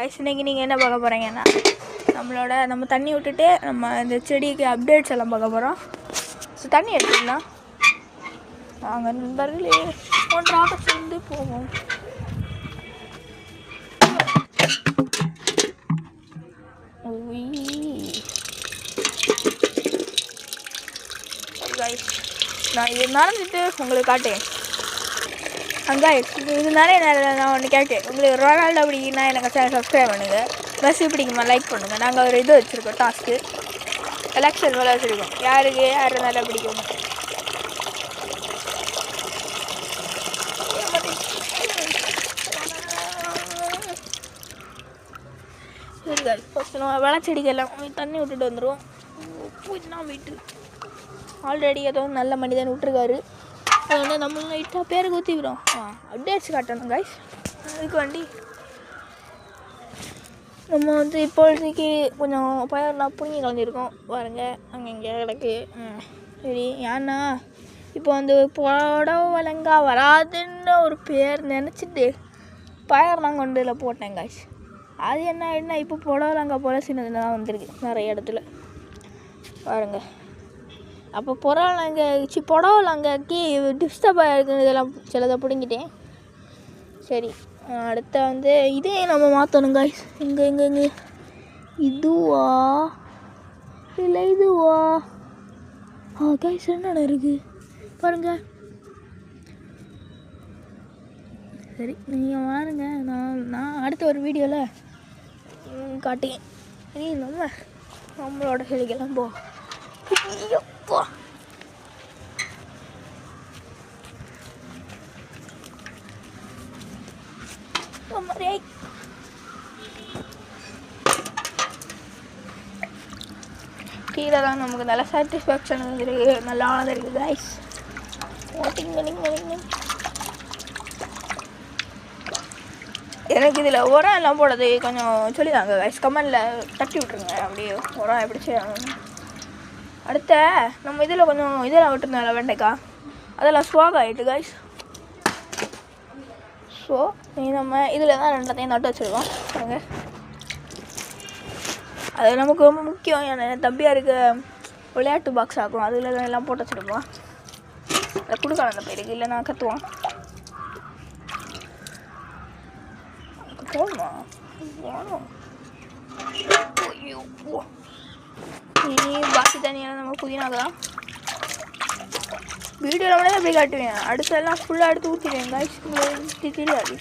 இன்னைக்கு நீங்கள் என்ன பார்க்க போகிறீங்கன்னா நம்ம தண்ணி விட்டுட்டு நம்ம இந்த செடிக்கு அப்டேட்ஸ் எல்லாம் பார்க்க போகிறோம். ஸோ தண்ணி எடுத்துக்கலாம் நாங்கள் நண்பர்களே ஒன்றாக சேர்ந்து போவோம். நான் இது நடந்துட்டு உங்களுக்கு காட்டேன். இது நிறைய நேரம் நான் ஒன்று கேட்டேன். உங்களுக்கு ரொனால்டோ பிடிக்குன்னா எனக்கு சேனல் சப்ஸ்கிரைப் பண்ணுங்கள். மெஸ்ஸி பிடிக்குமா லைக் பண்ணுங்கள். நாங்கள் ஒரு இது வச்சுருக்கோம், டாஸ்க்கு எலெக்ஷன் வேலை வச்சுருக்கோம். யாருக்கு யார் நல்லா பிடிக்கும். இருக்காது ஃபஸ்ட்டு நம்ம வெளச்செடிக்கெல்லாம் தண்ணி விட்டுட்டு வந்துடுவோம். பூச்சினா வீட்டு ஆல்ரெடி ஏதோ நல்ல மனிதன் விட்டுருக்காரு. அது வந்து நம்ம லைட்டாக பேருக்கு ஊற்றிக்கிறோம். அப்டேட்ஸ் காட்டணும் கைஸ். அதுக்கு வண்டி நம்ம வந்து இப்போதைக்கு கொஞ்சம் பயிரெலாம் புடுங்கி கலந்துருக்கோம் பாருங்க. அங்கே இங்கே கிடக்கு. சரி ஏன்னா இப்போ வந்து புடவலங்கா வராதுன்னு ஒரு பேர் நினச்சிட்டு பயிரெலாம் கொண்டு இதில் போட்டேன் கைஸ். அது என்ன ஆகிடுனா இப்போ புடவலங்கா போல் சின்னதில் தான் வந்திருக்கு நிறைய இடத்துல பாருங்கள். அப்போ புடவலங்காக்கி டிஸ்டர்பாக இருக்குது. இதெல்லாம் சிலதை பிடுங்கிட்டேன். சரி அடுத்த வந்து இதே நம்ம மாற்றணும் காய்ஸ். இங்கே இதுவா இல்லை இதுவா? காய்ஸ் என்னென்ன இருக்குது பாருங்கள். சரி நீங்கள் பாருங்க. நான் அடுத்த ஒரு வீடியோவில் காட்டுங்க. சரி நம்மளோட செடிக்கெல்லாம் போ. கீழே தான் நமக்கு நல்ல சாட்டிஸ்ஃபேக்ஷன் இருக்குது. நல்லா ஆனது இருக்குது கைஸ். எனக்கு இதில் உரம் எல்லாம் போடுறது கொஞ்சம் சொல்லிதாங்க கைஸ். கமெண்டில் தட்டி விட்ருங்க அப்படியே உரம் எப்படி செய்யணும். அடுத்த நம்ம இதில் கொஞ்சம் இதெல்லாம் விட்டுருந்தோம்ல வெண்டைக்காய், அதெல்லாம் ஸ்வாக் ஆகிட்டு கைஸ். ஸோ நம்ம இதில் தான் ரெண்டத்தையும் நட்டு வச்சுருக்கோம் பாருங்க. அது நமக்கு ரொம்ப முக்கியம். என் தம்பியாக இருக்க விளையாட்டு பாக்ஸ் ஆகும். அதில் எல்லாம் போட்டு வச்சுருப்போம். அதை கொடுக்கலாம் அந்த பயிருக்கு, இல்லை நான் கற்றுவான் போகணுமா போகணும். இனி பாக்கி தண்ணியெல்லாம் நம்ம புதினாக்கலாம். வீடியோவில் கூட எப்படி காட்டுவேன். அடுத்தெல்லாம் ஃபுல்லாக எடுத்து ஊற்றிடுவேன் காய்ச்சி தெரியாது.